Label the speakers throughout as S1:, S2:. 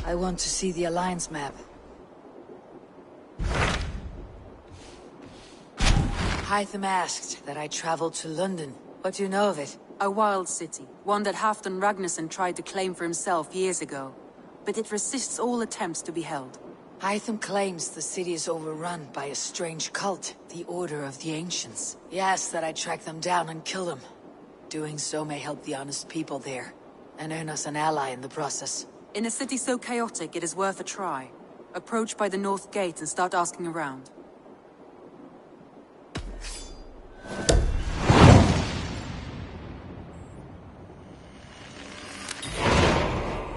S1: I want to see the Alliance map. Hytham asked that I travel to London. What do you know of it?
S2: A wild city, one that Halfdan Ragnarsson tried to claim for himself years ago. But it resists all attempts to be held.
S1: Hytham claims the city is overrun by a strange cult, the Order of the Ancients. He asks that I track them down and kill them. Doing so may help the honest people there, and earn us an ally in the process.
S2: In a city so chaotic, it is worth a try. Approach by the North Gate and start asking around.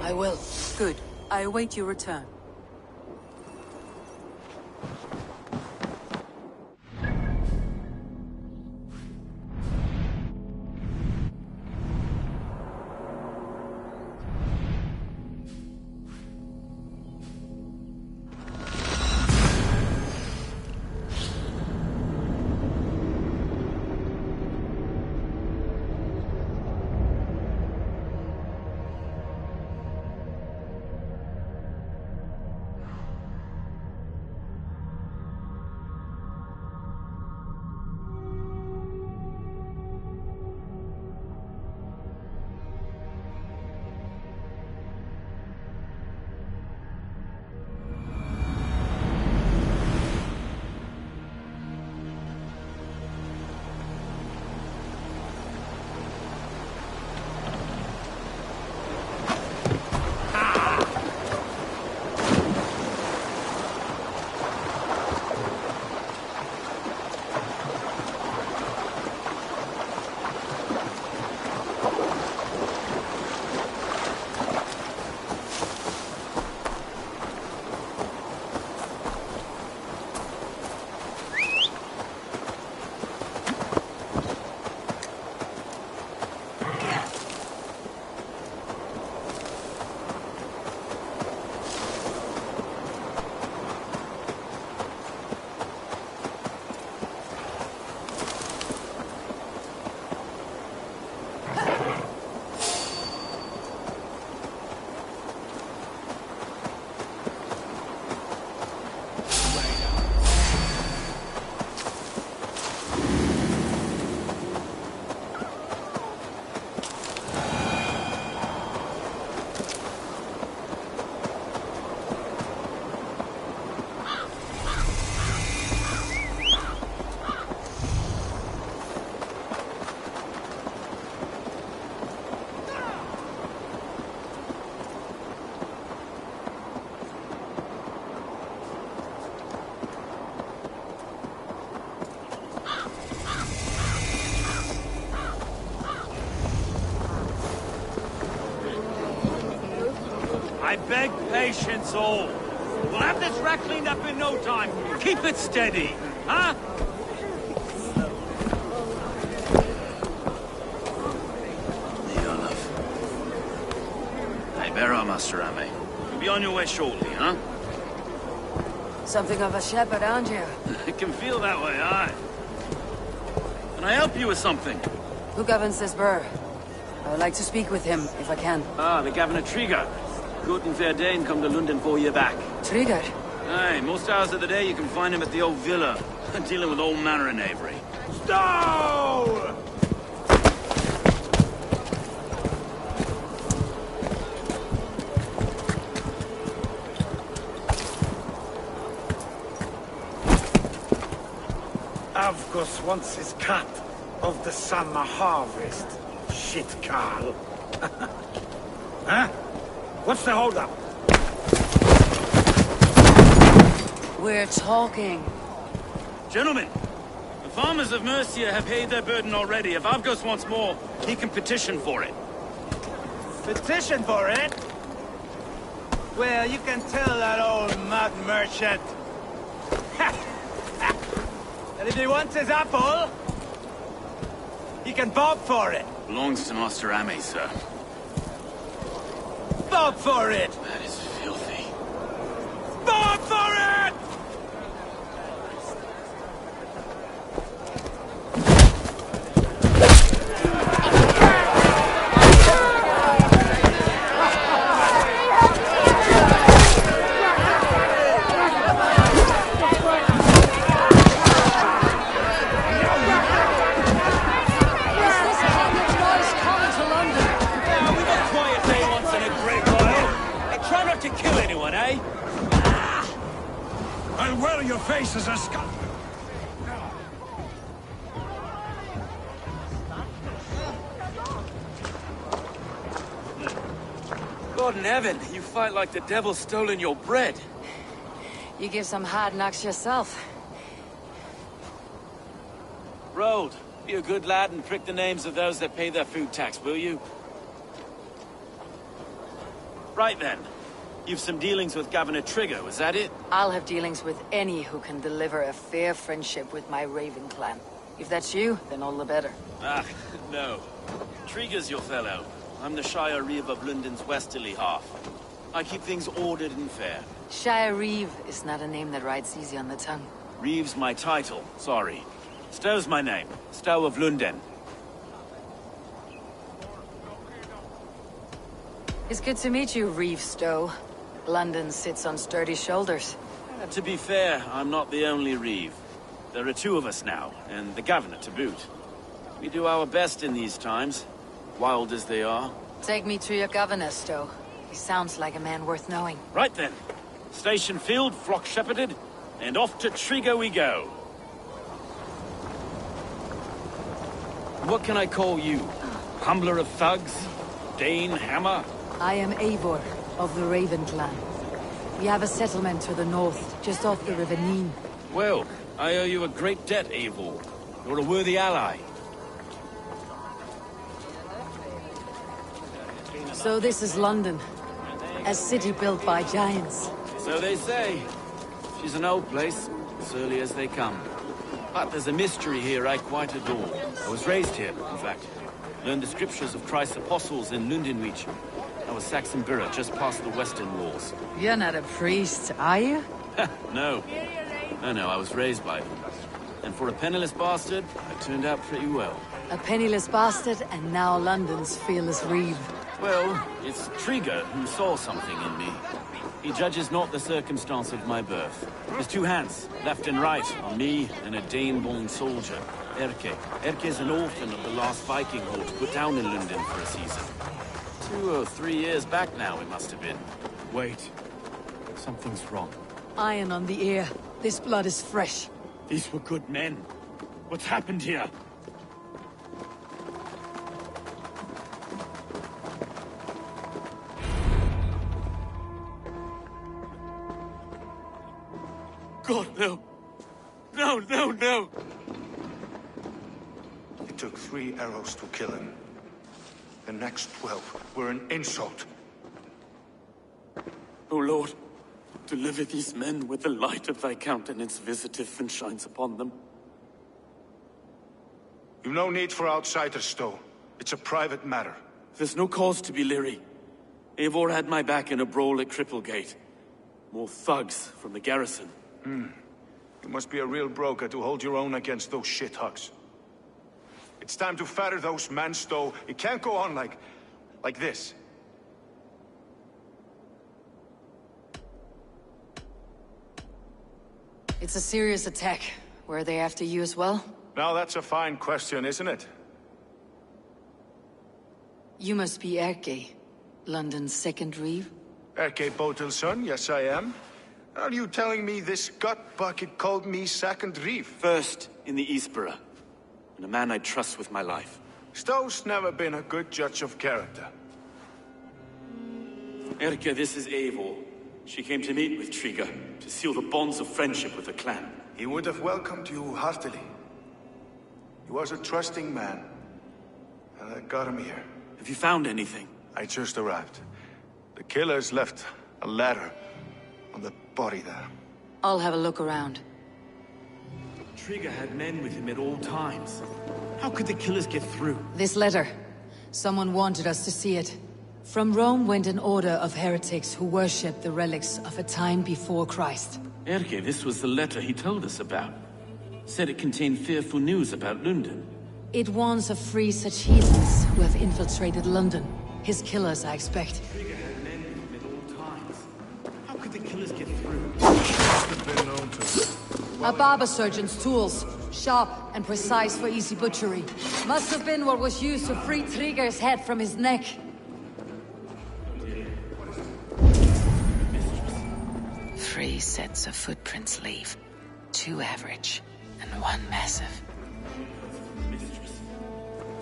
S1: I will.
S2: Good. I await your return.
S3: I beg patience, all. We'll have this wreck cleaned up in no time. Keep it steady, huh? Hey, bear up, Master Ame. You'll be on your way shortly, huh?
S1: Something of a shepherd, aren't you?
S3: It can feel that way, aye. Can I help you with something?
S1: Who governs this burr? I would like to speak with him, if I can.
S3: Ah, the Governor Trigger. Good and fair Dane come to London 4 year back.
S1: Trigger?
S3: Aye, most hours of the day you can find him at the old villa, dealing with all manner of knavery. Stow!
S4: Avgos wants his cut of the summer harvest. Shit, Carl. Huh? What's the holdup?
S1: We're talking.
S3: Gentlemen, the farmers of Mercia have paid their burden already. If Avgos wants more, he can petition for it.
S5: Petition for it? Well, you can tell that old mud merchant. And if he wants his apple, he can bob for it.
S3: Belongs to Master Ame, sir.
S5: Bob for it!
S3: That is filthy.
S5: Bob for it!
S3: to kill anyone, eh?
S4: I'll wear your face as a skull.
S3: God in heaven, you fight like the devil's stolen your bread.
S1: You give some hard knocks yourself.
S3: Road, be a good lad and prick the names of those that pay their food tax, will you? Right then. You've some dealings with Governor Trigger, was that it?
S1: I'll have dealings with any who can deliver a fair friendship with my Raven clan. If that's you, then all the better.
S3: Ah, no. Trigger's your fellow. I'm the Shire Reeve of London's westerly half. I keep things ordered and fair.
S1: Shire Reeve is not a name that rides easy on the tongue.
S3: Reeve's my title, sorry. Stow's my name. Stow of London.
S1: It's good to meet you, Reeve Stowe. London sits on sturdy shoulders.
S3: To be fair, I'm not the only Reeve. There are two of us now, and the governor to boot. We do our best in these times, wild as they are.
S1: Take me to your governor, Stowe. He sounds like a man worth knowing.
S3: Right then. Station filled, flock shepherded, and off to Trigger we go. What can I call you? Humbler of thugs? Dane Hammer?
S1: I am Eivor, of the Raven clan. We have a settlement to the north, just off the River Nene.
S3: Well, I owe you a great debt, Eivor. You're a worthy ally.
S1: So this is London. A city built by giants.
S3: So they say. She's an old place, as early as they come. But there's a mystery here I quite adore. I was raised here, in fact. Learned the scriptures of Christ's apostles in Lundenreach. I was Saxon Borough, just past the western walls.
S1: You're not a priest, are you?
S3: No. No, I was raised by them. And for a penniless bastard, I turned out pretty well.
S1: A penniless bastard, and now London's fearless Reeve.
S3: Well, it's Trigger who saw something in me. He judges not the circumstance of my birth. There's two hands, left and right, on me and a Dane-born soldier, Erke. Erke's an orphan of the last Viking horde put down in London for a season. 2 or 3 years back now, it must have been. Wait. Something's wrong.
S1: Iron on the ear. This blood is fresh.
S3: These were good men. What's happened here? God, no. No.
S6: It took 3 arrows to kill him. The next 12 were an insult.
S3: O Lord, deliver these men with the light of thy countenance visiteth and shines upon them.
S6: You've no need for outsiders, Stowe. It's a private matter.
S3: There's no cause to be leery. Eivor had my back in a brawl at Cripplegate. More thugs from the garrison.
S6: You must be a real broker to hold your own against those shithugs. It's time to fetter those men, Stowe. It can't go on like this.
S1: It's a serious attack. Were they after you as well?
S6: Now that's a fine question, isn't it?
S1: You must be Erke, London's second Reeve.
S6: Erke Botel's son, yes I am. Are you telling me this gut bucket called me second Reeve?
S3: First in the Eastborough, and a man I trust with my life.
S6: Stowe's never been a good judge of character.
S3: Erke, this is Eivor. She came to meet with Trigger, to seal the bonds of friendship with the clan.
S6: He would have welcomed you heartily. He was a trusting man, and I got him here.
S3: Have you found anything?
S6: I just arrived. The killers left a ladder on the body there.
S1: I'll have a look around.
S3: Trigger had men with him at all times. How could the killers get through?
S1: This letter. Someone wanted us to see it. From Rome went an order of heretics who worshipped the relics of a time before Christ.
S3: Erke, this was the letter he told us about. Said it contained fearful news about London.
S1: It warns of 3 such heathens who have infiltrated London. His killers, I expect.
S3: Trigger had men with him at all times. How could the killers get through?
S6: Must have been known to.
S1: A barber surgeon's tools. Sharp and precise for easy butchery. Must have been what was used to free Trigger's head from his neck.
S3: What is it?
S1: 3 sets of footprints leave. 2 average, and 1 massive.
S3: Mistress.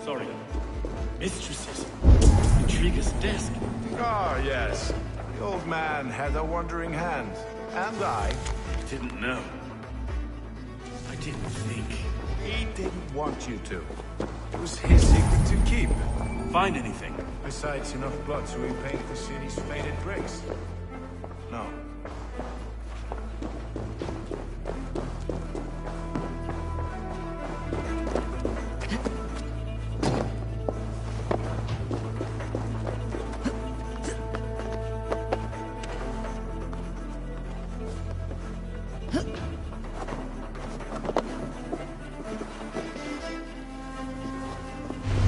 S3: Sorry. Mistresses. Intrigue's desk.
S6: Ah, yes. The old man had a wandering hand. And I.
S3: Didn't know. I didn't think.
S6: He didn't want you to. It was his secret to keep.
S3: Find anything?
S6: Besides enough blood to repaint the city's faded bricks. No.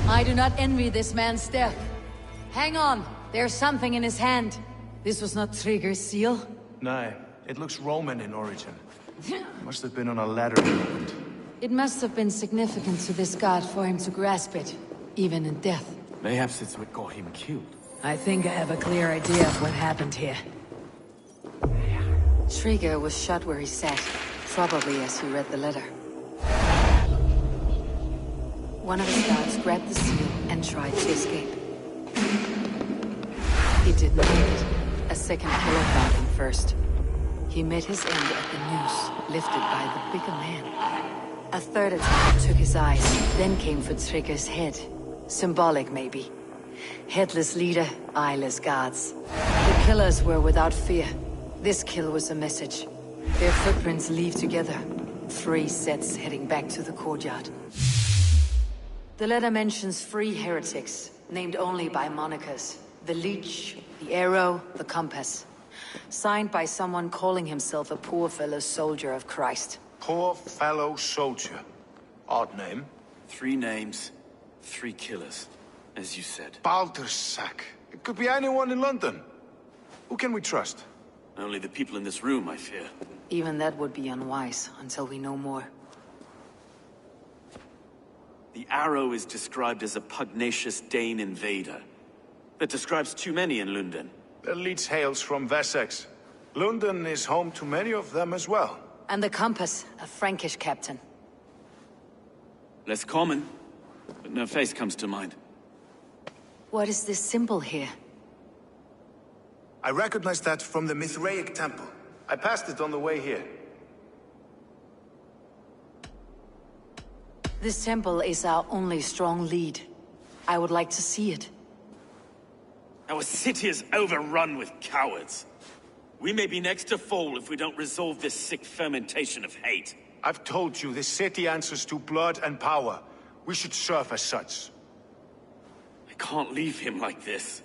S1: I do not envy this man's death. Hang on, there's something in his hand. This was not Trigger's seal.
S6: No, it looks Roman in origin. Must have been on a ladder movement.
S1: It must have been significant to this god for him to grasp it, even in death.
S3: Mayhaps it's what got him killed.
S1: I think I have a clear idea of what happened here. Trigger was shot where he sat, probably as he read the letter. One of his guards grabbed the seal and tried to escape. He didn't make it. A second killer found him first. He met his end at the noose, lifted by the bigger man. A third attack took his eyes, then came for Trigger's head. Symbolic, maybe. Headless leader, eyeless guards. The killers were without fear. This kill was a message. Their footprints leave together. 3 sets heading back to the courtyard. The letter mentions 3 heretics, named only by monikers. The Leech, the Arrow, the Compass. Signed by someone calling himself a poor fellow soldier of Christ.
S6: Poor fellow soldier. Odd name.
S3: 3 names, 3 killers, as you said.
S6: Baldersack. It could be anyone in London. Who can we trust?
S3: Only the people in this room, I fear.
S1: Even that would be unwise, until we know more.
S3: The Arrow is described as a pugnacious Dane invader. That describes too many in London.
S6: The Leech hails from Wessex. London is home to many of them as well.
S1: And the Compass, a Frankish captain.
S3: Less common, but no face comes to mind.
S1: What is this symbol here?
S6: I recognize that from the Mithraic temple. I passed it on the way here.
S1: This temple is our only strong lead. I would like to see it.
S3: Our city is overrun with cowards. We may be next to fall if we don't resolve this sick fermentation of hate.
S6: I've told you, this city answers to blood and power. We should serve as such.
S3: I can't leave him like this.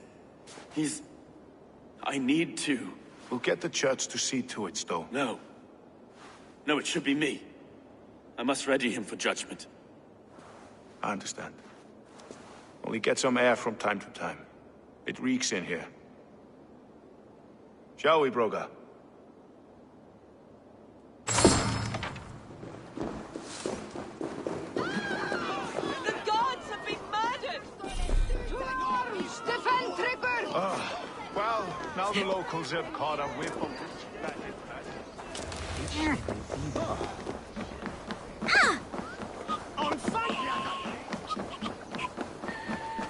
S3: I need to.
S6: We'll get the church to see to it, Stowe.
S3: No. No, it should be me. I must ready him for judgment.
S6: I understand. Only get some air from time to time. It reeks in here. Shall we, Broga?
S7: The gods have been murdered! Stefan Tripper!
S6: Well, now the locals have caught a whiff of this. On fire!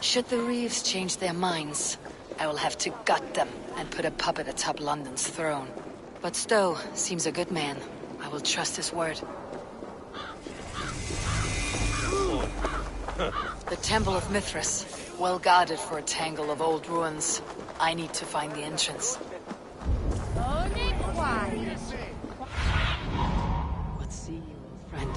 S1: Should the Reeves change their minds, I will have to gut them and put a puppet atop London's throne. But Stowe seems a good man. I will trust his word. The Temple of Mithras, well guarded for a tangle of old ruins. I need to find the entrance. What see you, old friend?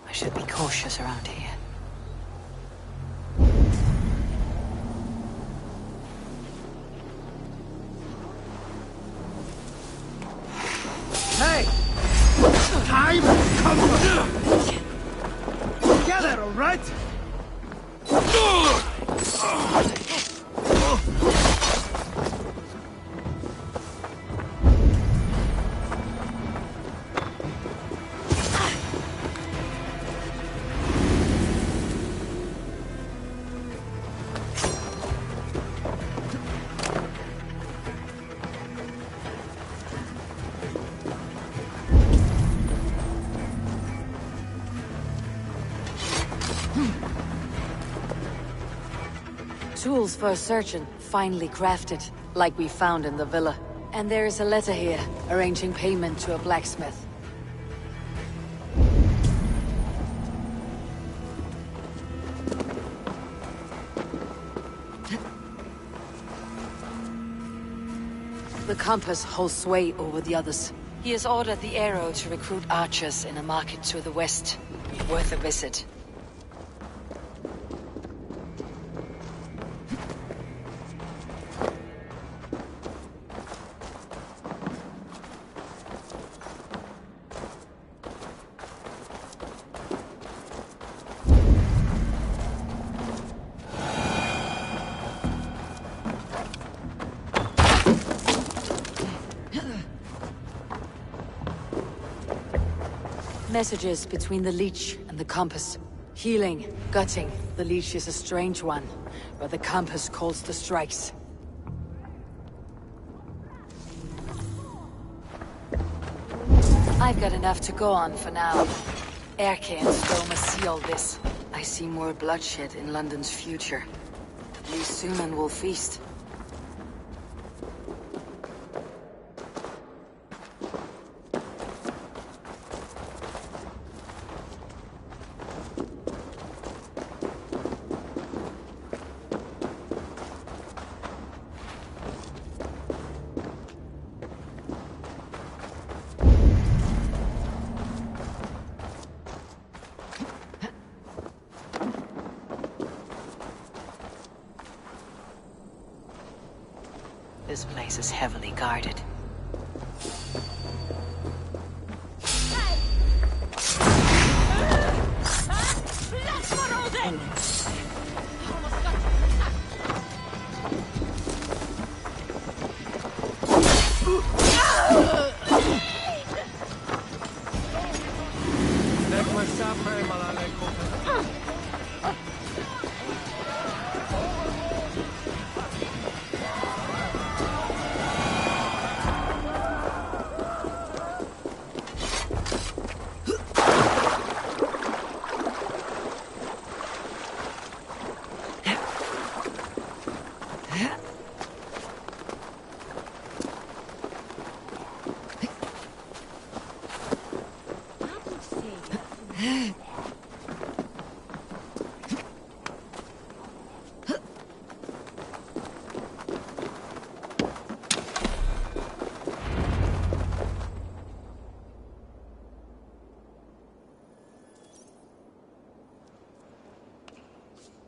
S1: I should be cautious around here.
S5: Hey! Time comes! Together, all right?
S1: Tools for searching, finely crafted, like we found in the villa. And there is a letter here, arranging payment to a blacksmith. The compass holds sway over the others. He has ordered the arrow to recruit archers in a market to the west. Worth a visit. Messages between the leech and the compass. Healing, gutting. The leech is a strange one, but the compass calls the strikes. I've got enough to go on for now. Erke and Stowe must see all this. I see more bloodshed in London's future. At least Sunan will feast. This place is heavily guarded.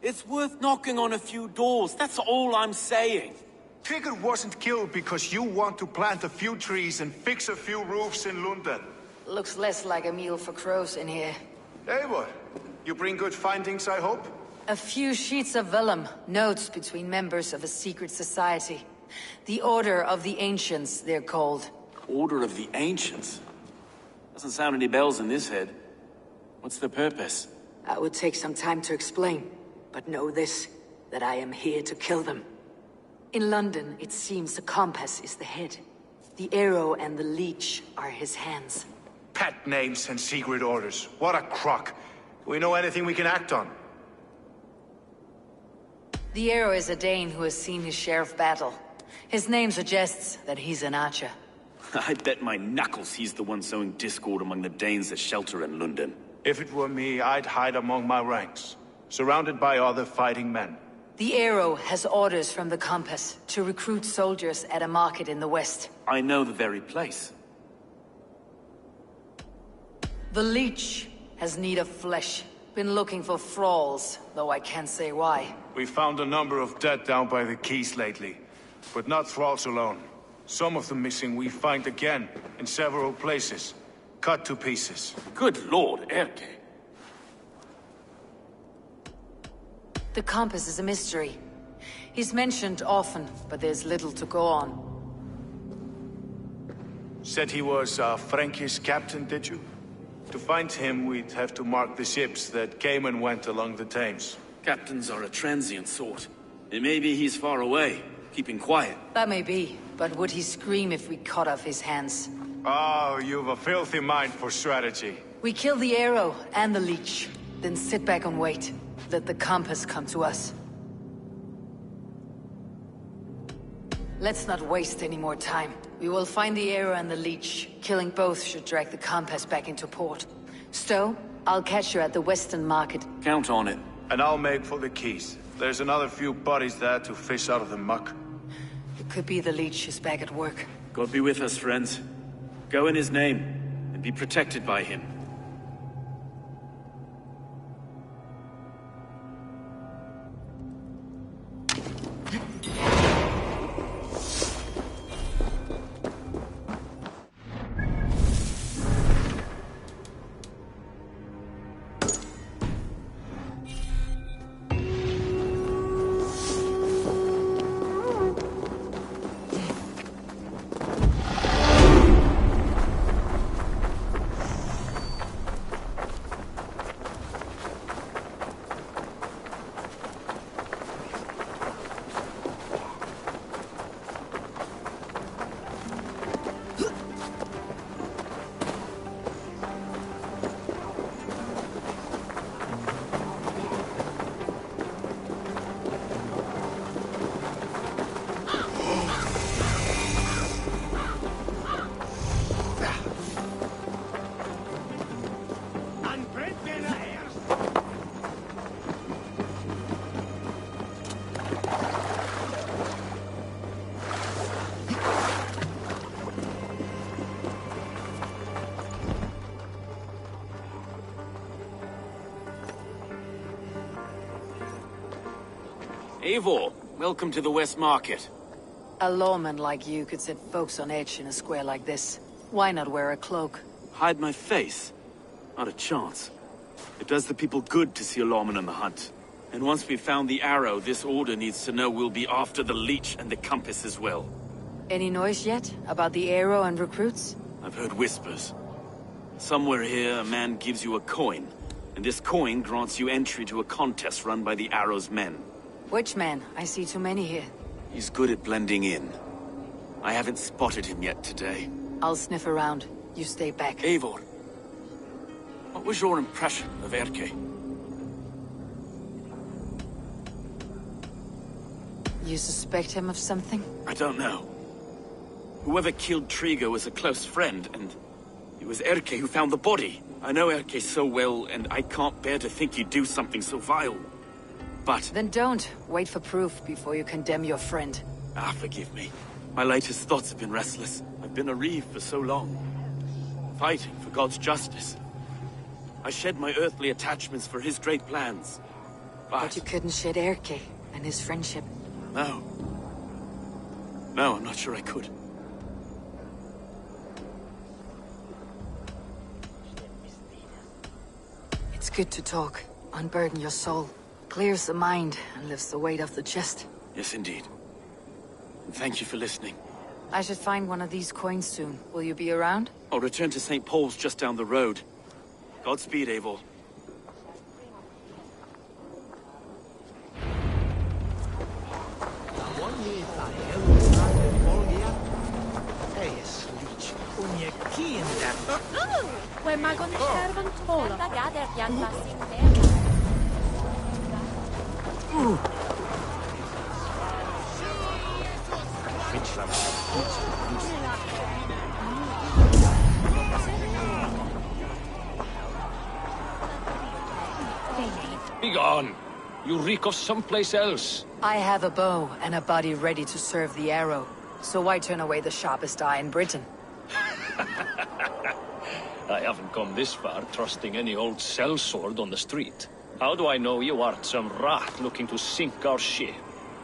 S3: It's worth knocking on a few doors, that's all I'm saying.
S6: Trigger wasn't killed because you want to plant a few trees and fix a few roofs in London.
S1: Looks less like a meal for crows in here.
S6: Hey, what? You bring good findings, I hope?
S1: A few sheets of vellum, notes between members of a secret society. The Order of the Ancients, they're called.
S3: Order of the Ancients? Doesn't sound any bells in this head. What's the purpose?
S1: That would take some time to explain. But know this, that I am here to kill them. In London, it seems the compass is the head. The arrow and the leech are his hands.
S6: Pet names and secret orders. What a crock. Do we know anything we can act on?
S1: The arrow is a Dane who has seen his share of battle. His name suggests that he's an archer.
S3: I bet my knuckles he's the one sowing discord among the Danes that shelter in London.
S6: If it were me, I'd hide among my ranks, surrounded by other fighting men.
S1: The arrow has orders from the compass to recruit soldiers at a market in the west.
S3: I know the very place.
S1: The leech has need of flesh. Been looking for thralls, though I can't say why.
S6: We found a number of dead down by the quays lately, but not thralls alone. Some of the missing we find again in several places, cut to pieces.
S3: Good lord, Erke.
S1: The compass is a mystery. He's mentioned often, but there's little to go on.
S6: Said he was a Frankish captain, did you? To find him, we'd have to mark the ships that came and went along the Thames.
S3: Captains are a transient sort. It may be he's far away, keeping quiet.
S1: That may be, but would he scream if we cut off his hands?
S6: Oh, you've a filthy mind for strategy.
S1: We kill the arrow and the leech, then sit back and wait. Let the compass come to us. Let's not waste any more time. We will find the arrow and the leech. Killing both should drag the compass back into port. Stowe, I'll catch you at the Western Market.
S3: Count on it.
S6: And I'll make for the keys. There's another few bodies there to fish out of the muck.
S1: It could be the leech is back at work.
S3: God be with us, friends. Go in his name, and be protected by him. Eivor, welcome to the West Market.
S1: A lawman like you could set folks on edge in a square like this. Why not wear a cloak?
S3: Hide my face? Not a chance. It does the people good to see a lawman on the hunt. And once we've found the arrow, this order needs to know we'll be after the leech and the compass as well.
S1: Any noise yet about the arrow and recruits?
S3: I've heard whispers. Somewhere here, a man gives you a coin, and this coin grants you entry to a contest run by the arrow's men.
S1: Which man? I see too many here.
S3: He's good at blending in. I haven't spotted him yet today.
S1: I'll sniff around. You stay back.
S3: Eivor, what was your impression of Erke?
S1: You suspect him of something?
S3: I don't know. Whoever killed Trigo was a close friend, and it was Erke who found the body. I know Erke so well, and I can't bear to think he'd do something so vile. But...
S1: Then don't. Wait for proof before you condemn your friend.
S3: Forgive me. My latest thoughts have been restless. I've been a reeve for so long. Fighting for God's justice. I shed my earthly attachments for his great plans.
S1: But you couldn't shed Erke and his friendship.
S3: No. No, I'm not sure I could.
S1: It's good to talk. Unburden your soul. Clears the mind and lifts the weight off the chest.
S3: Yes, indeed. And thank you for listening.
S1: I should find one of these coins soon. Will you be around?
S3: I'll return to St. Paul's just down the road. Godspeed, Eivor.
S8: Begone! You reek of someplace else.
S1: I have a bow and a body ready to serve the arrow. So why turn away the sharpest eye in Britain?
S8: I haven't come this far trusting any old sellsword on the street. How do I know you aren't some rat looking to sink our ship?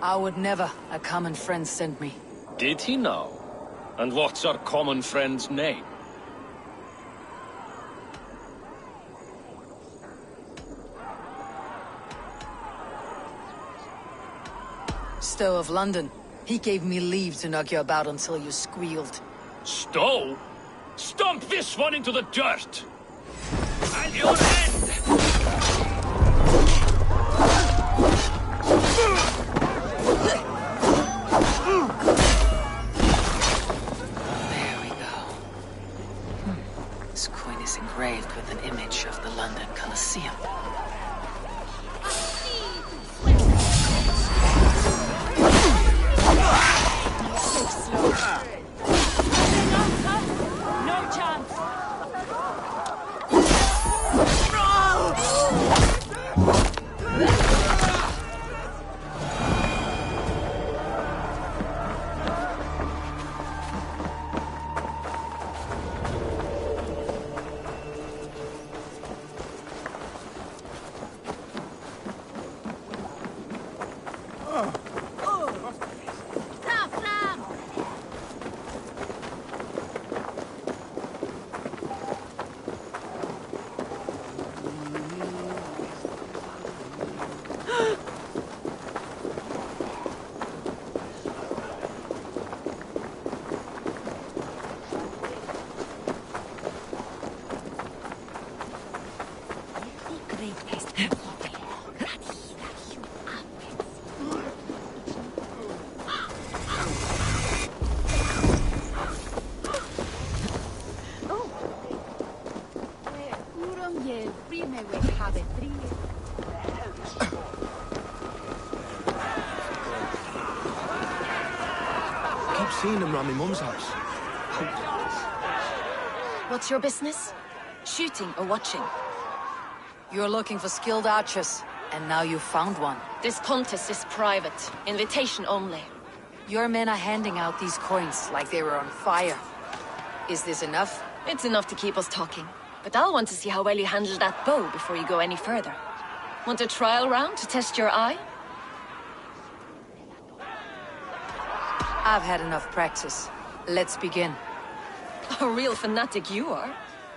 S1: I would never. A common friend sent me.
S8: Did he now? And what's our common friend's name?
S1: Stowe of London. He gave me leave to knock you about until you squealed.
S8: Stowe? Stomp this one into the dirt! And your end!
S1: There we go. This coin is engraved with an image of the London Colosseum.
S9: I keep seeing them around my mum's house.
S10: What's your business? Shooting or watching?
S1: You're looking for skilled archers, and now you've found one.
S10: This contest is private. Invitation only.
S1: Your men are handing out these coins like they were on fire. Is this enough?
S10: It's enough to keep us talking. But I'll want to see how well you handle that bow before you go any further. Want a trial round to test your eye?
S1: I've had enough practice. Let's begin.
S10: A real fanatic you are.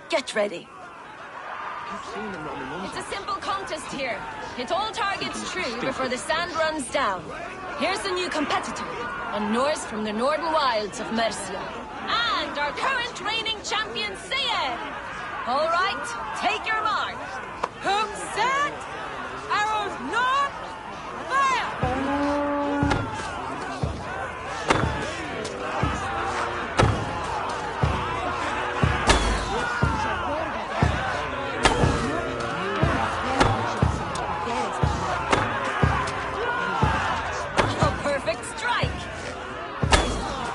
S10: Get ready.
S9: I keep seeing them around my mum's
S10: It's a
S9: house.
S10: simple contest here. Hit all targets true before the sand runs down. Here's the new competitor, a Norse from the northern wilds of Mercia. And our current reigning champion, Cyan. All right, take your mark.
S7: Hook set! Arrows not! Fire!
S10: A perfect strike.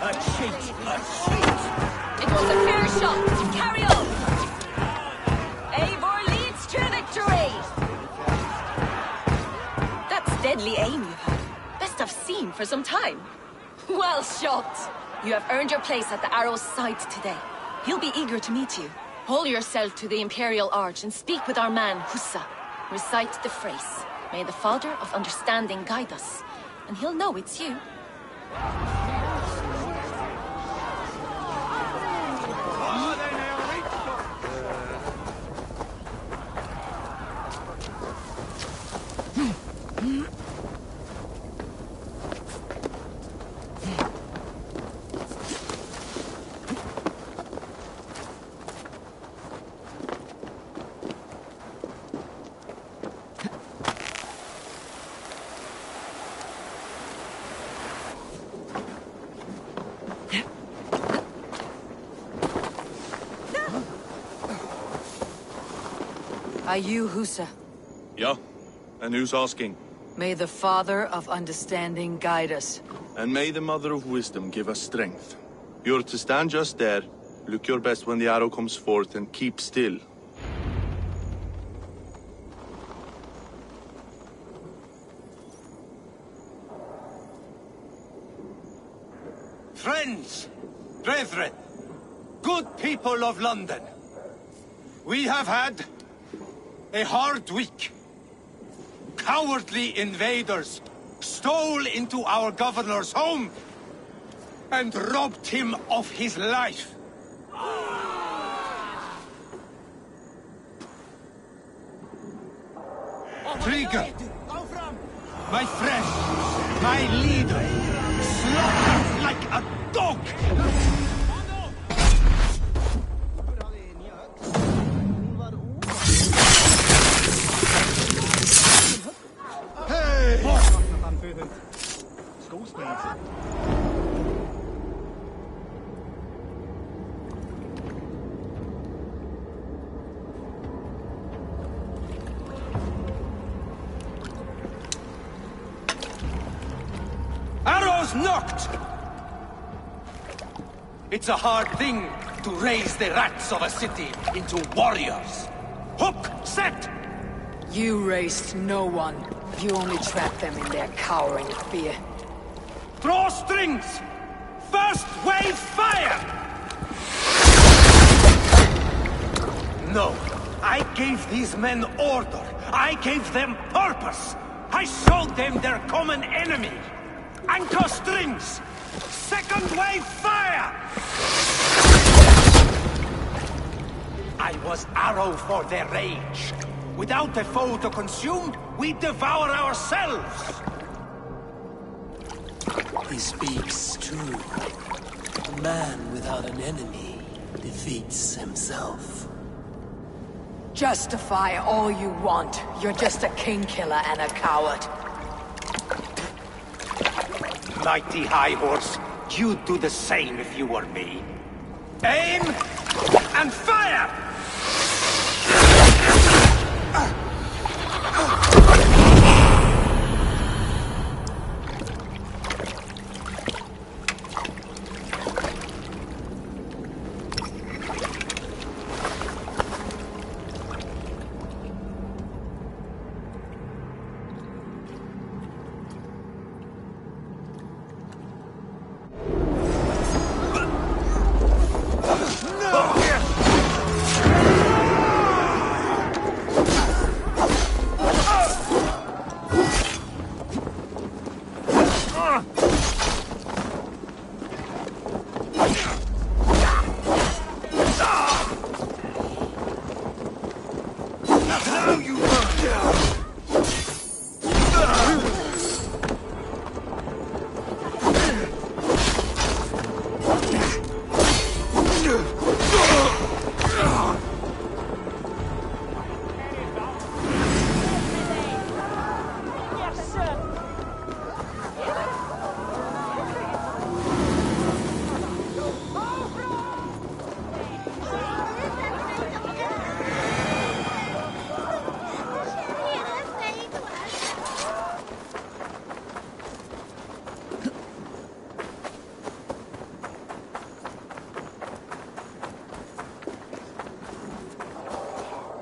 S5: A cheat! A cheat!
S10: It was a fair shot. Carry on. Eivor leads to victory. That's deadly aim you've had. Best I've seen for some time. Well shot. You have earned your place at the Arrow's side today. He'll be eager to meet you. Hold yourself to the Imperial Arch and speak with our man, Hussa. Recite the phrase. May the Father of Understanding guide us. And he'll know it's you.
S1: Are you Husa?
S11: Yeah? And who's asking?
S1: May the Father of Understanding guide us.
S11: And may the Mother of Wisdom give us strength. You're to stand just there, look your best when the arrow comes forth, and keep still.
S5: Friends, brethren, good people of London, we have had a hard week. Cowardly invaders stole into our governor's home and robbed him of his life. Trigger, my friend, my leader, slaughtered like a dog! Arrows knocked! It's a hard thing to raise the rats of a city into warriors. Hook, set!
S1: You raised no one. You only trapped them in their cowering fear.
S5: Draw strings! First wave fire! No, I gave these men order. I gave them purpose. I showed them their common enemy. Anchor strings! Second wave fire! I was arrow for their rage. Without a foe to consume, we devour ourselves!
S9: He speaks true. A man without an enemy defeats himself.
S1: Justify all you want. You're just a king-killer and a coward.
S5: Mighty High Horse, you'd do the same if you were me. Aim and fire!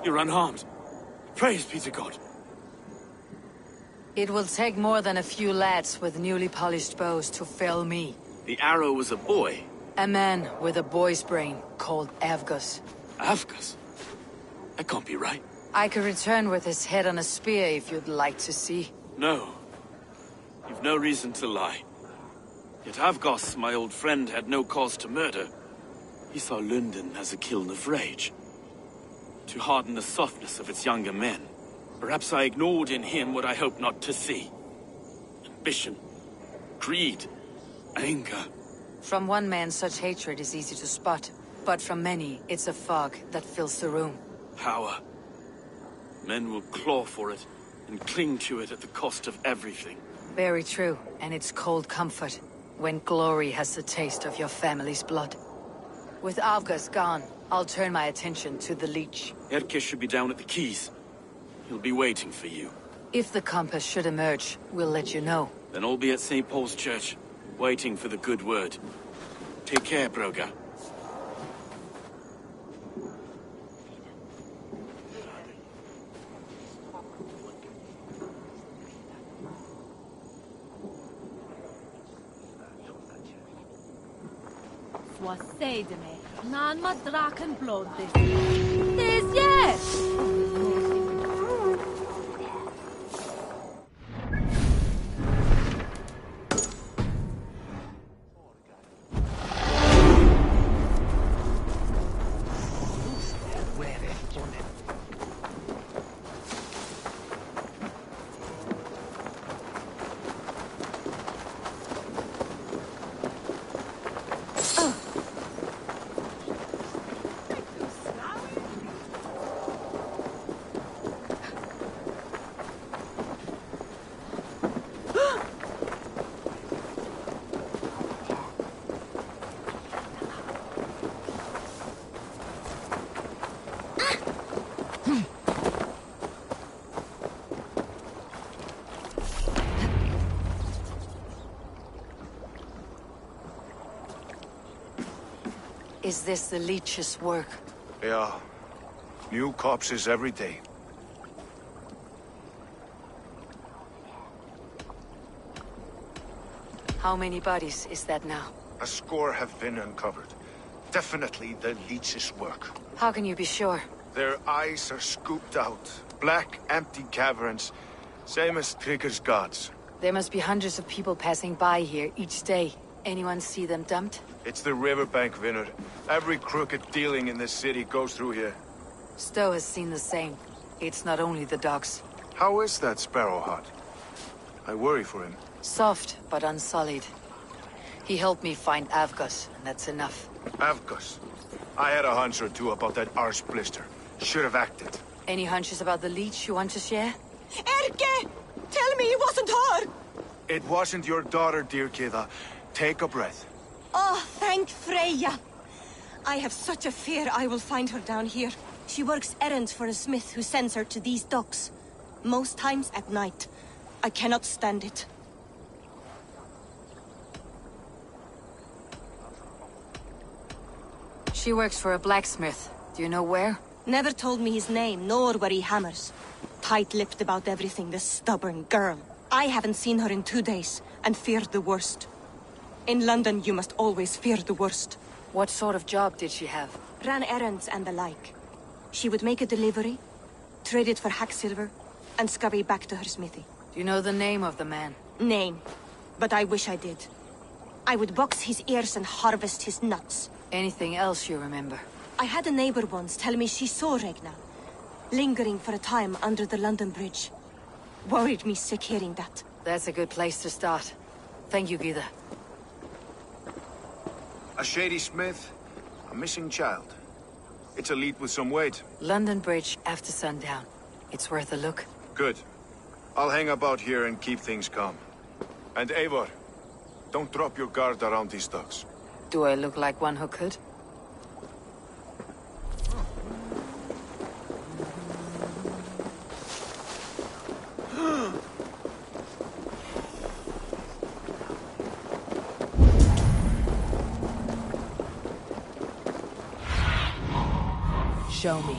S3: You're unharmed. Praise be to God.
S1: It will take more than a few lads with newly polished bows to fell me.
S3: The arrow was a boy.
S1: A man with a boy's brain called Avgus.
S3: Avgus? That can't be right.
S1: I could return with his head on a spear if you'd like to see.
S3: No. You've no reason to lie. Yet Avgos, my old friend, had no cause to murder. He saw London as a kiln of rage. To harden the softness of its younger men. Perhaps I ignored in him what I hoped not to see. Ambition, greed, anger.
S1: From one man, such hatred is easy to spot. But from many, it's a fog that fills the room.
S3: Power. Men will claw for it, and cling to it at the cost of everything.
S1: Very true, and it's cold comfort, when glory has the taste of your family's blood. With Avgus gone, I'll turn my attention to the Leech.
S3: Erke should be down at the quays. He'll be waiting for you.
S1: If the compass should emerge, we'll let you know.
S3: Then I'll be at St. Paul's Church, waiting for the good word. Take care, Broga.
S12: Vad säger du mig? Nan ma draken blod this yes!
S1: Is this the Leech's work?
S6: Yeah. New corpses every day.
S1: How many bodies is that now?
S6: A score have been uncovered. Definitely the Leech's work.
S1: How can you be sure?
S6: Their eyes are scooped out. Black, empty caverns. Same as Trigger's gods.
S1: There must be hundreds of people passing by here each day. Anyone see them dumped?
S6: It's the riverbank, Vinod. Every crooked dealing in this city goes through here.
S1: Stowe has seen the same. It's not only the dogs.
S6: How is that Sparrow hut? I worry for him.
S1: Soft, but unsullied. He helped me find Avgus, and that's enough.
S6: Avgus. I had a hunch or two about that arse blister. Should have acted.
S1: Any hunches about the Leech you want to share?
S10: Erke! Tell me it wasn't her!
S6: It wasn't your daughter, dear Kida. Take a breath.
S10: Oh, thank Freya. I have such a fear I will find her down here. She works errands for a smith who sends her to these docks. Most times at night. I cannot stand it.
S1: She works for a blacksmith. Do you know where?
S10: Never told me his name, nor where he hammers. Tight-lipped about everything, this stubborn girl. I haven't seen her in 2 days, and feared the worst. In London, you must always fear the worst.
S1: What sort of job did she have?
S10: Ran errands and the like. She would make a delivery, trade it for hack silver, and scurry back to her smithy.
S1: Do you know the name of the man?
S10: Name. But I wish I did. I would box his ears and harvest his nuts.
S1: Anything else you remember?
S10: I had a neighbor once tell me she saw Regna. lingering for a time under the London Bridge. Worried me sick hearing that.
S1: That's a good place to start. Thank you, Gita.
S6: A shady smith, a missing child. It's a lead with some weight.
S1: London Bridge after sundown. It's worth a look.
S6: Good. I'll hang about here and keep things calm. And Eivor, don't drop your guard around these thugs.
S1: Do I look like one who could? Show me.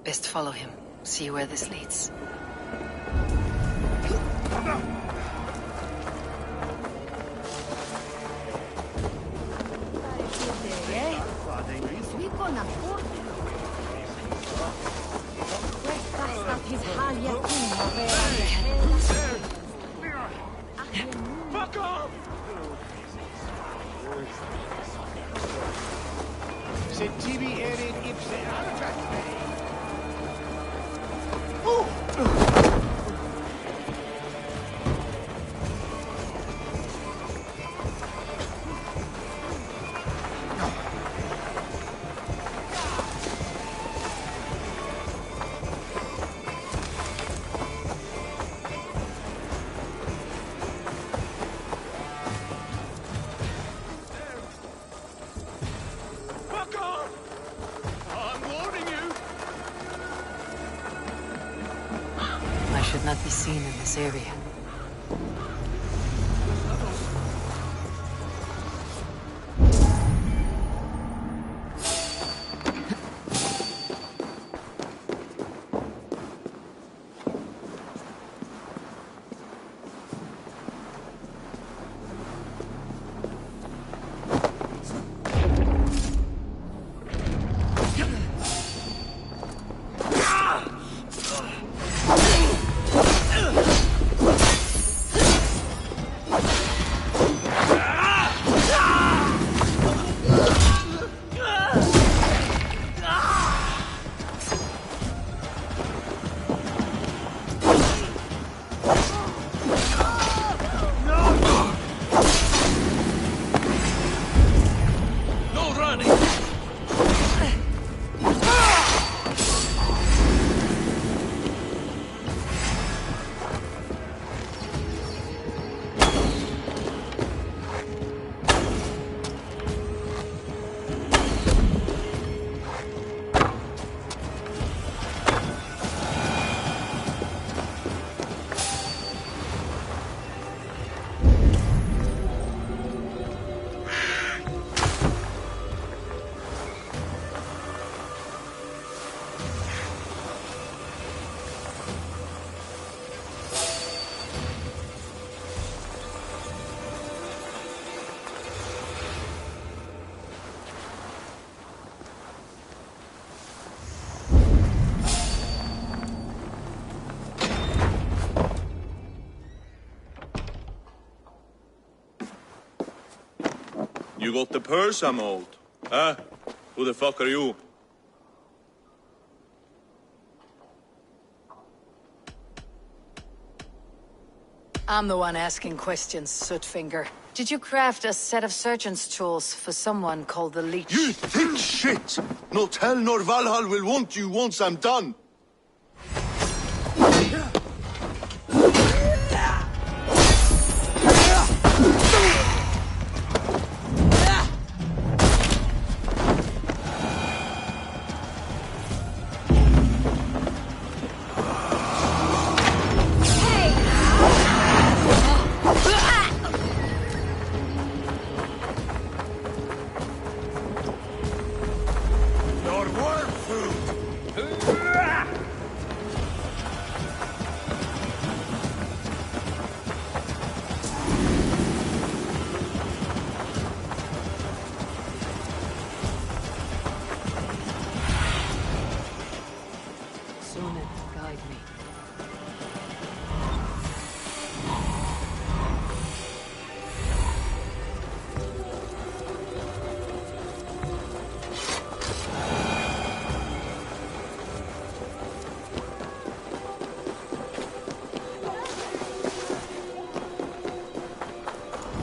S1: Best follow him. See where this leads.
S5: Fuck off! Se tibi erit ipse argat.
S1: Not be seen in this area.
S11: You got the purse, I'm old. Huh? Who the fuck are you?
S1: I'm the one asking questions, Sootfinger. Did you craft a set of surgeon's tools for someone called the Leech?
S11: You think shit! Not hell nor Valhalla will want you once I'm done.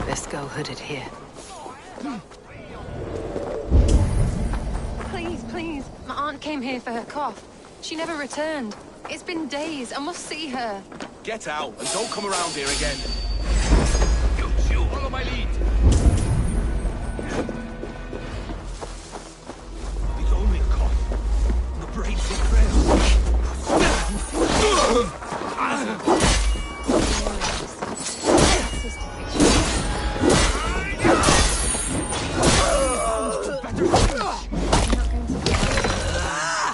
S1: Best go hooded here.
S13: Please, please. My aunt came here for her cough. She never returned. It's been days. I must see her.
S14: Get out and don't come around here again. You follow my lead. It's only a cough. The brain's in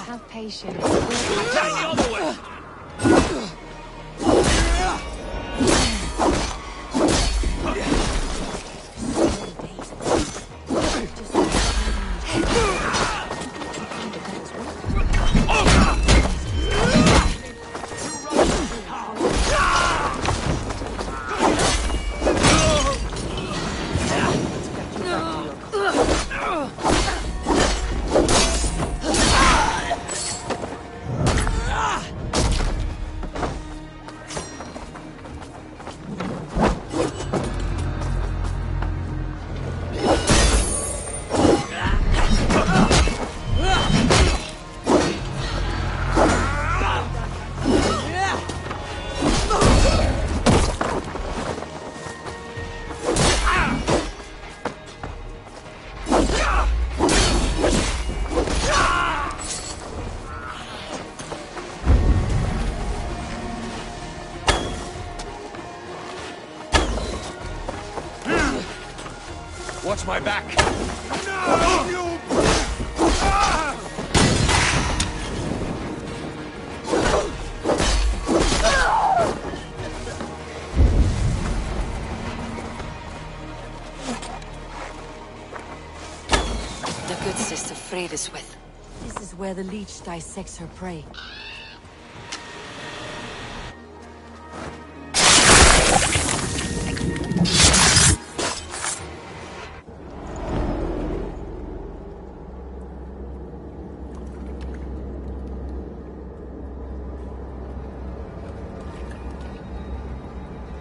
S13: Have patience.
S14: the other way. Watch my back. No, you...
S1: The good sister freed us with.
S2: This is where the leech dissects her prey.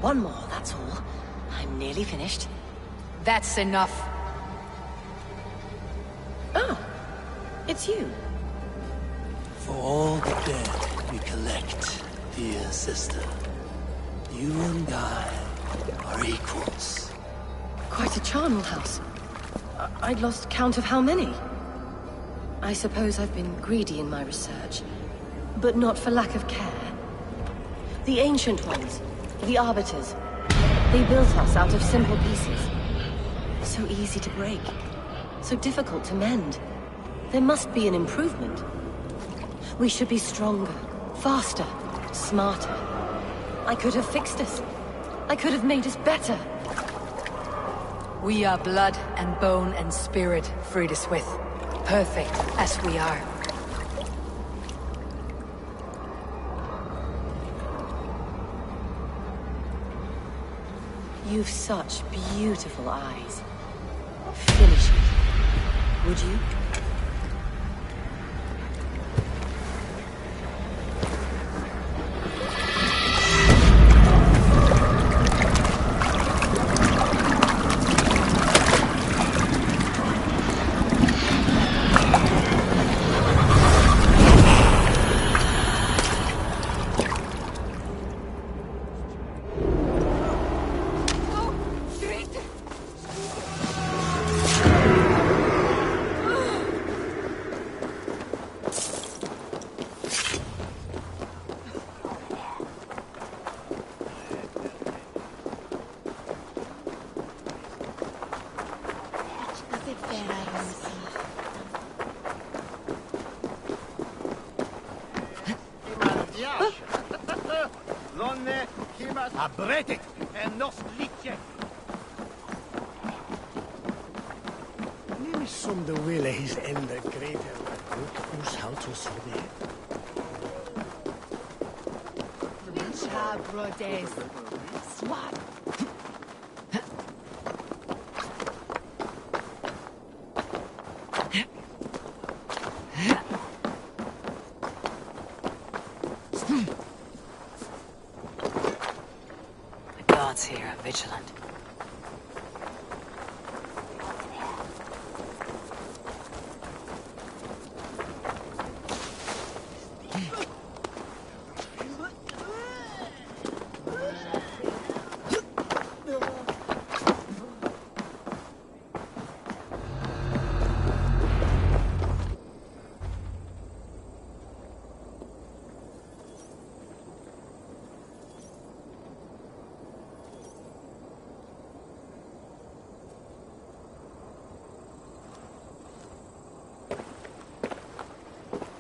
S10: One more, that's all. I'm nearly finished.
S1: That's enough.
S10: Oh, it's you.
S9: For all the dead we collect, dear sister, you and I are equals.
S10: Quite a charnel house. I'd lost count of how many. I suppose I've been greedy in my research, but not for lack of care. The Ancient Ones, the Arbiters, they built us out of simple pieces. So easy to break, so difficult to mend. There must be an improvement. We should be stronger, faster, smarter. I could have fixed us. I could have made us better.
S1: We are blood and bone and spirit, freed us with. Perfect as we are.
S10: You've such beautiful eyes. Finish it, would you?
S4: Abretet en nos liedje. Neem som de wille is en de greater ons houdt ons weer.
S12: Brodes. Swat.
S1: The gods here are vigilant.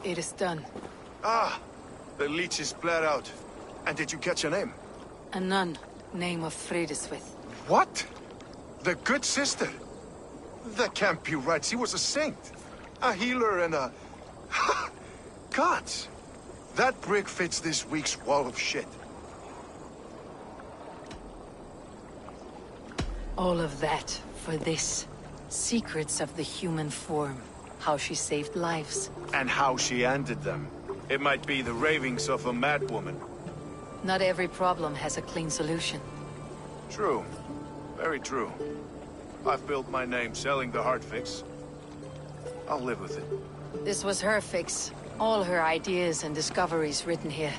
S1: It is done.
S6: Ah! The leech is bled out. And did you catch her name?
S1: A nun, name of Fredeswith.
S6: What? The good sister? That can't be right. She was a saint. A healer and a... Gods! That brick fits this week's wall of shit.
S1: All of that for this. Secrets of the human form. How she saved lives.
S6: And how she ended them. It might be the ravings of a madwoman.
S1: Not every problem has a clean solution.
S6: True. Very true. I've built my name selling the heart fix. I'll live with it.
S1: This was her fix. All her ideas and discoveries written here.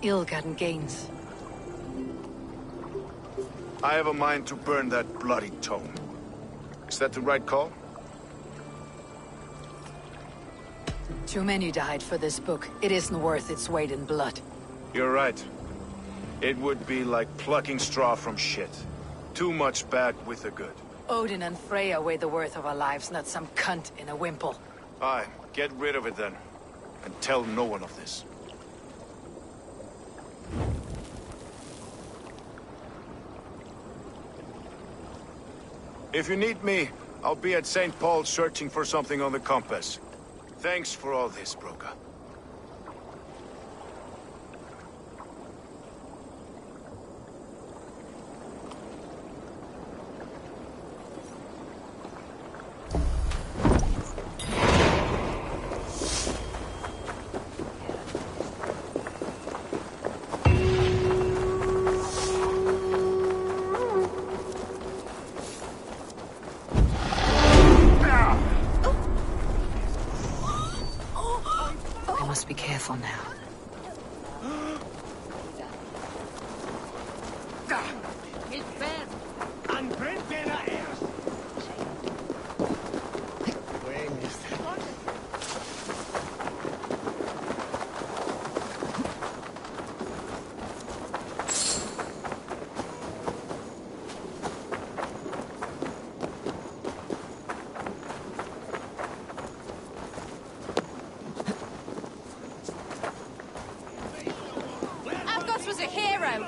S1: Ill-gotten gains.
S6: I have a mind to burn that bloody tome. Is that the right call?
S1: Too many died for this book. It isn't worth its weight in blood.
S6: You're right. It would be like plucking straw from shit. Too much bad with the good.
S1: Odin and Freya weigh the worth of our lives, not some cunt in a wimple.
S6: Aye, get rid of it then. And tell no one of this. If you need me, I'll be at St. Paul's searching for something on the compass. Thanks for all this, Broka.
S1: Be careful now.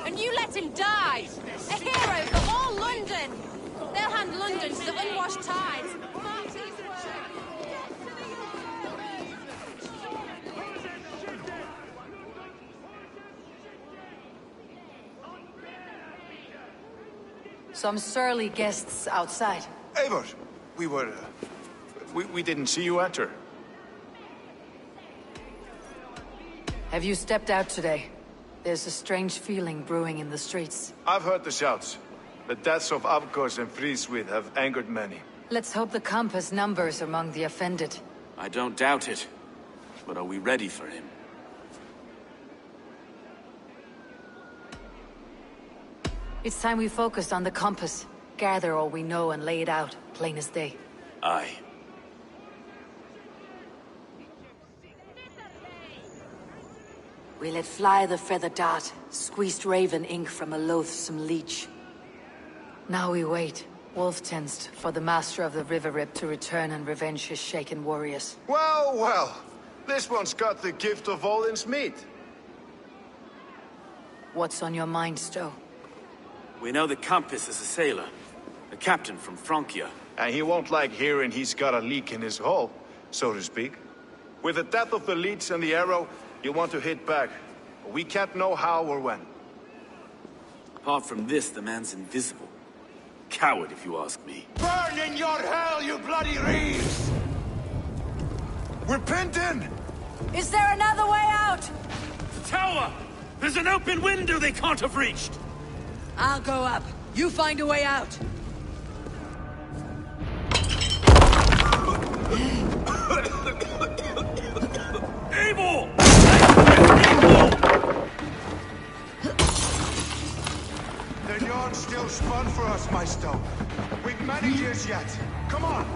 S13: And you let him die! A hero for all London! They'll hand London to the unwashed tides.
S1: Some surly guests outside.
S6: Eivor! We didn't see you enter.
S1: Have you stepped out today? There's a strange feeling brewing in the streets.
S6: I've heard the shouts. The deaths of Avgos and Friswith have angered many.
S1: Let's hope the compass numbers among the offended.
S3: I don't doubt it. But are we ready for him?
S1: It's time we focused on the compass. Gather all we know and lay it out, plain as day.
S3: Aye.
S1: We let fly the feather dart, squeezed raven ink from a loathsome leech. Now we wait, Wolf tensed for the master of the River Rip to return and revenge his shaken warriors.
S6: Well, well. This one's got the gift of Odin's meat.
S1: What's on your mind, Stowe?
S3: We know that Campus is a sailor. A captain from Francia.
S6: And he won't like hearing he's got a leak in his hull, so to speak. With the death of the leads and the arrow, you want to hit back. We can't know how or when.
S3: Apart from this, the man's invisible. Coward, if you ask me.
S4: Burn in your hell, you bloody reeves!
S6: We're pinned in!
S1: Is there another way out?
S3: The tower! There's an open window they can't have reached!
S1: I'll go up. You find a way out.
S3: Evil!
S6: The yarn's still spun for us, my Stowe. We've many years yet. Come on!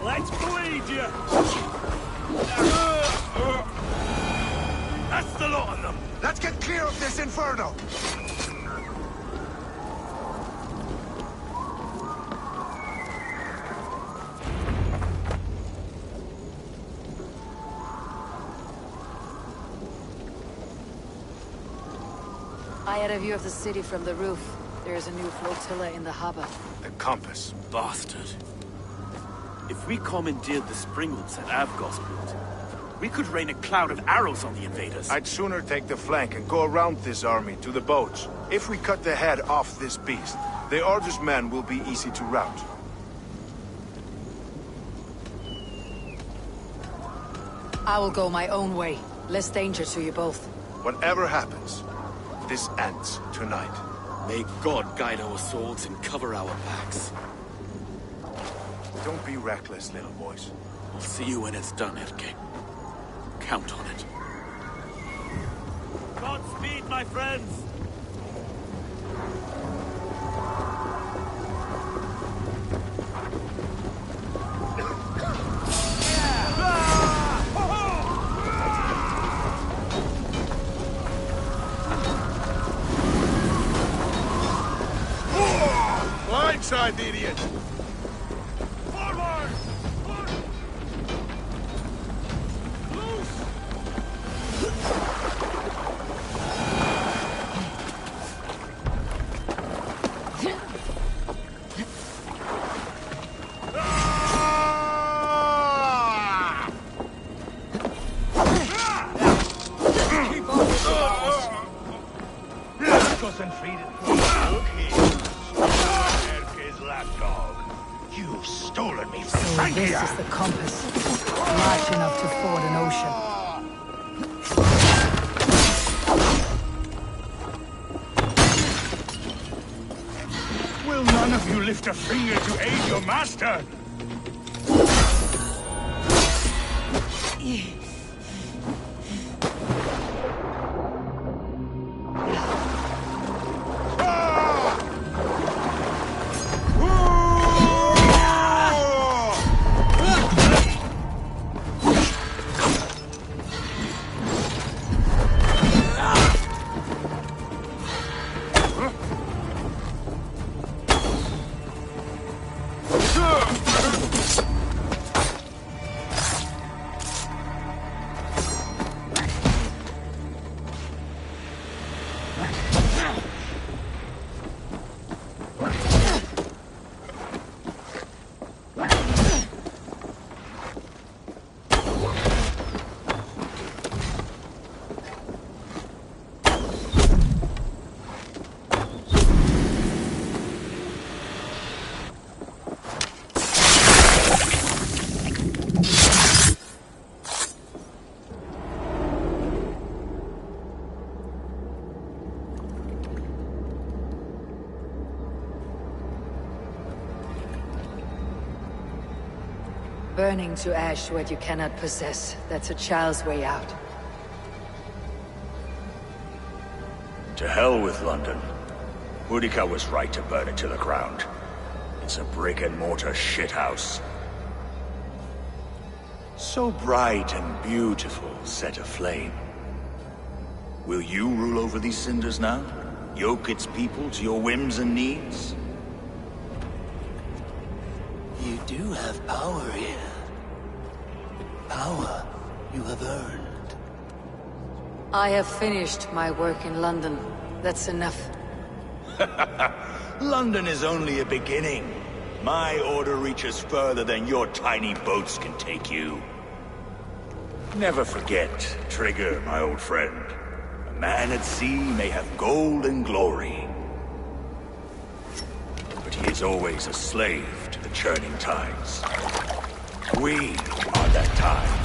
S4: Let's bleed you! That's the lot of them!
S6: Let's get clear of this inferno!
S1: I had a view of the city from the roof. There is a new flotilla in the harbor.
S6: The compass.
S3: Bastard. If we commandeered the springhooks at Avgosport, we could rain a cloud of arrows on the invaders.
S6: I'd sooner take the flank and go around this army to the boats. If we cut the head off this beast, the Order's men will be easy to rout.
S1: I will go my own way. Less danger to you both.
S6: Whatever happens, this ends tonight.
S3: May God guide our swords and cover our backs.
S6: Don't be reckless, little boys.
S3: I'll see you when it's done, Erke. Count on it. Godspeed, my friends!
S6: Blindside the idiot!
S4: Forward! You've stolen me from Francia!
S1: This is the compass. Large enough to ford an ocean.
S4: Will none of you lift a finger to aid your master?
S1: Burning to ash what you cannot possess. That's a child's way out.
S14: To hell with London. Boudica was right to burn it to the ground. It's a brick-and-mortar shithouse. So bright and beautiful, set aflame. Will you rule over these cinders now? Yoke its people to your whims and needs?
S9: You do have power here. Power you have earned.
S1: I have finished my work in London. That's enough.
S14: London is only a beginning. My order reaches further than your tiny boats can take you. Never forget, Trigger, my old friend. A man at sea may have gold and glory, but he is always a slave to the churning tides. We are that tide.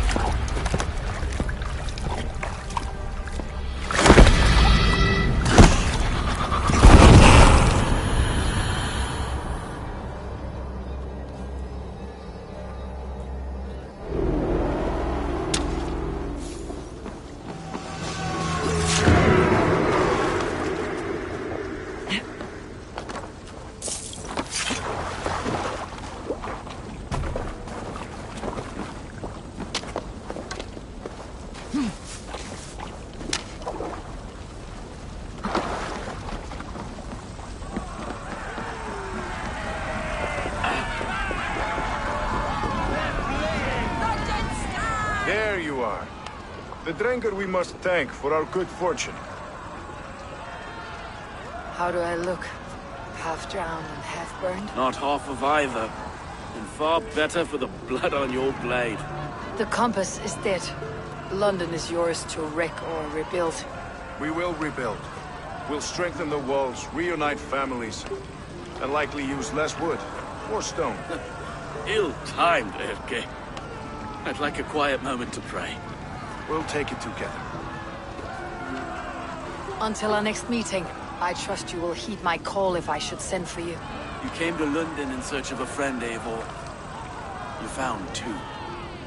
S6: There you are. The Drenker we must thank for our good fortune.
S1: How do I look? Half drowned and half burned?
S3: Not half of either. And far better for the blood on your blade.
S1: The compass is dead. London is yours to wreck or rebuild.
S6: We will rebuild. We'll strengthen the walls, reunite families, and likely use less wood or stone.
S3: Ill-timed, Erke. I'd like a quiet moment to pray.
S6: We'll take it together.
S1: Until our next meeting, I trust you will heed my call if I should send for you.
S3: You came to London in search of a friend, Eivor. You found two.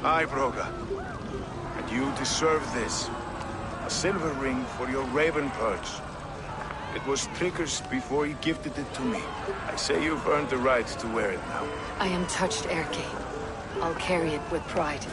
S6: Aye, Broga. And you deserve this. A silver ring for your raven perch. It was Trigger's before he gifted it to me. I say you've earned the right to wear it now.
S1: I am touched, Erke. I'll carry it with pride.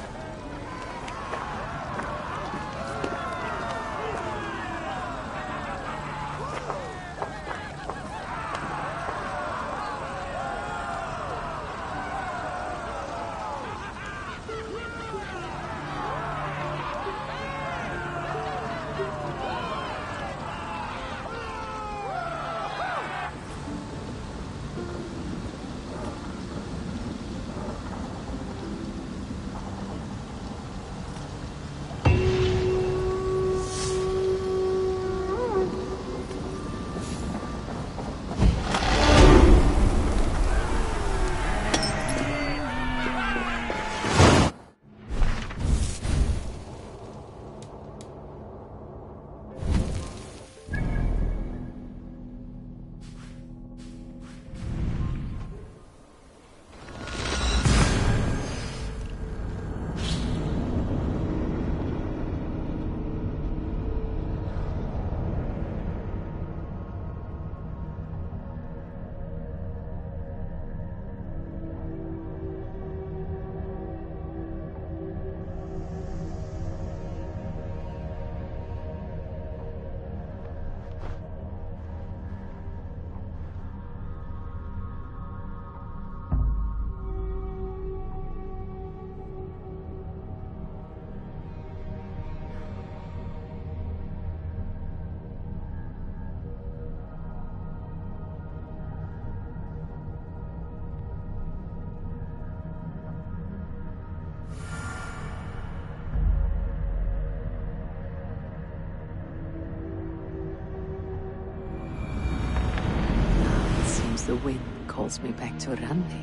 S1: The wind calls me back to Randi.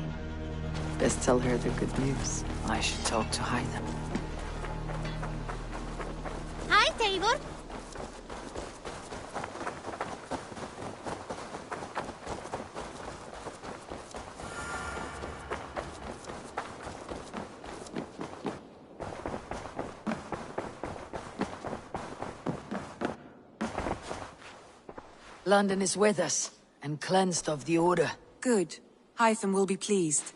S1: Best tell her the good news. I should talk to Hyden.
S13: Hi, Eivor.
S1: London is with us, and cleansed of the Order.
S2: Good. Hytham will be pleased.